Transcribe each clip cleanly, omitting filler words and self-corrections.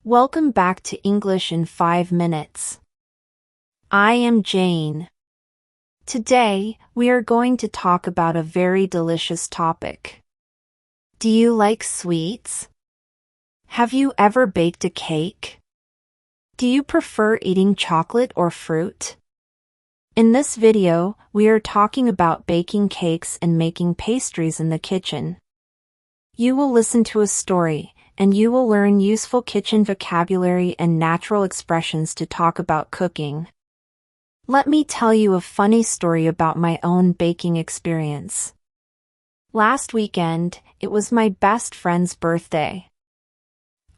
Welcome back to English in 5 minutes. I am Jane. Today, we are going to talk about a very delicious topic. Do you like sweets? Have you ever baked a cake? Do you prefer eating chocolate or fruit? In this video, we are talking about baking cakes and making pastries in the kitchen. You will listen to a story, and you will learn useful kitchen vocabulary and natural expressions to talk about cooking. Let me tell you a funny story about my own baking experience. Last weekend, it was my best friend's birthday.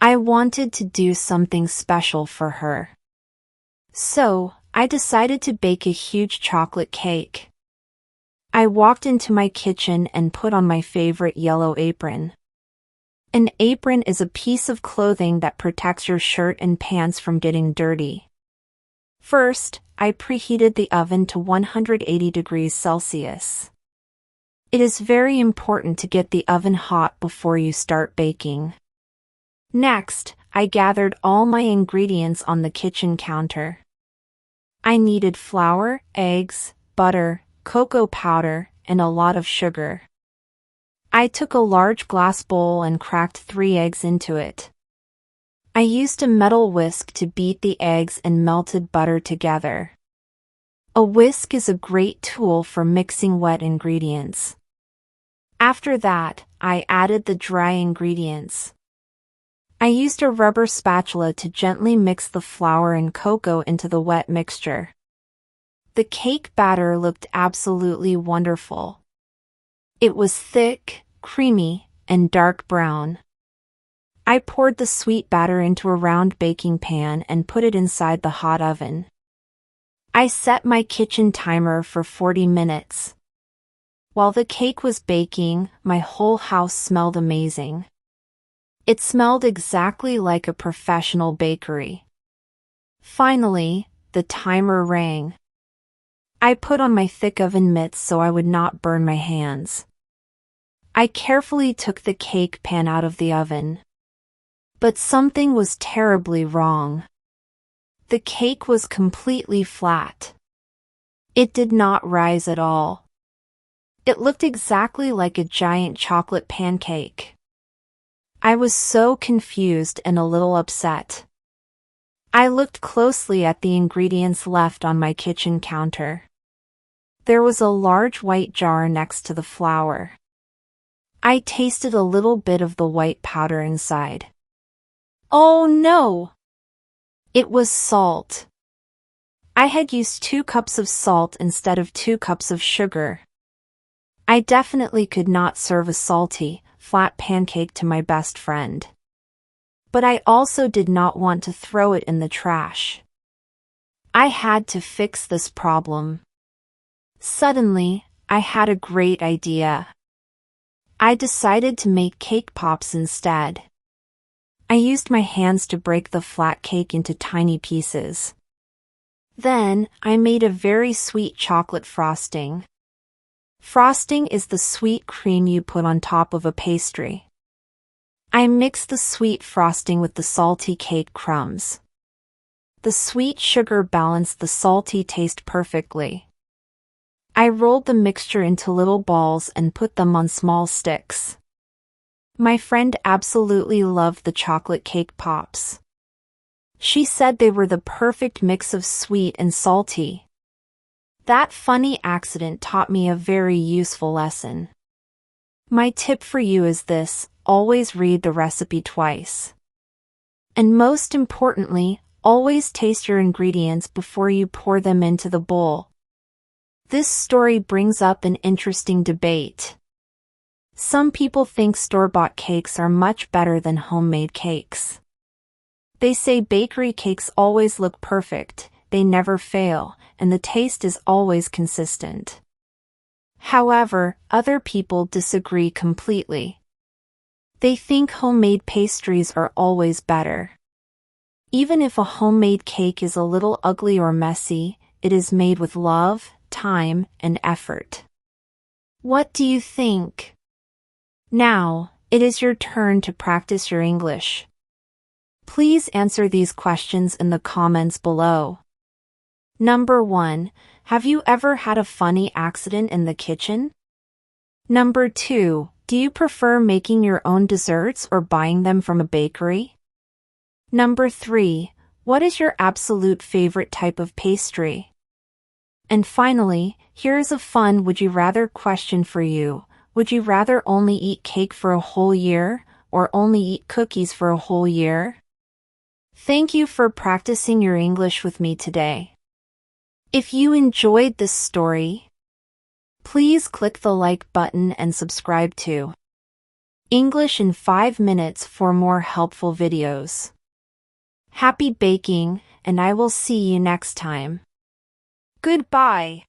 I wanted to do something special for her. So, I decided to bake a huge chocolate cake. I walked into my kitchen and put on my favorite yellow apron. An apron is a piece of clothing that protects your shirt and pants from getting dirty. First, I preheated the oven to 180 degrees Celsius. It is very important to get the oven hot before you start baking. Next, I gathered all my ingredients on the kitchen counter. I needed flour, eggs, butter, cocoa powder, and a lot of sugar. I took a large glass bowl and cracked 3 eggs into it. I used a metal whisk to beat the eggs and melted butter together. A whisk is a great tool for mixing wet ingredients. After that, I added the dry ingredients. I used a rubber spatula to gently mix the flour and cocoa into the wet mixture. The cake batter looked absolutely wonderful. It was thick, creamy, and dark brown. I poured the sweet batter into a round baking pan and put it inside the hot oven. I set my kitchen timer for 40 minutes. While the cake was baking, my whole house smelled amazing. It smelled exactly like a professional bakery. Finally, the timer rang. I put on my thick oven mitts so I would not burn my hands. I carefully took the cake pan out of the oven. But something was terribly wrong. The cake was completely flat. It did not rise at all. It looked exactly like a giant chocolate pancake. I was so confused and a little upset. I looked closely at the ingredients left on my kitchen counter. There was a large white jar next to the flour. I tasted a little bit of the white powder inside. Oh no! It was salt. I had used 2 cups of salt instead of 2 cups of sugar. I definitely could not serve a salty, flat pancake to my best friend. But I also did not want to throw it in the trash. I had to fix this problem. Suddenly, I had a great idea. I decided to make cake pops instead. I used my hands to break the flat cake into tiny pieces. Then, I made a very sweet chocolate frosting. Frosting is the sweet cream you put on top of a pastry. I mixed the sweet frosting with the salty cake crumbs. The sweet sugar balanced the salty taste perfectly. I rolled the mixture into little balls and put them on small sticks. My friend absolutely loved the chocolate cake pops. She said they were the perfect mix of sweet and salty. That funny accident taught me a very useful lesson. My tip for you is this: always read the recipe twice. And most importantly, always taste your ingredients before you pour them into the bowl. This story brings up an interesting debate. Some people think store-bought cakes are much better than homemade cakes. They say bakery cakes always look perfect, they never fail, and the taste is always consistent. However, other people disagree completely. They think homemade pastries are always better. Even if a homemade cake is a little ugly or messy, it is made with love, time, and effort. What do you think? Now, it is your turn to practice your English. Please answer these questions in the comments below. Number 1. Have you ever had a funny accident in the kitchen? Number 2. Do you prefer making your own desserts or buying them from a bakery? Number 3. What is your absolute favorite type of pastry? And finally, here is a fun would you rather question for you. Would you rather only eat cake for a whole year, or only eat cookies for a whole year? Thank you for practicing your English with me today. If you enjoyed this story, please click the like button and subscribe to English in 5 minutes for more helpful videos. Happy baking, and I will see you next time. Goodbye.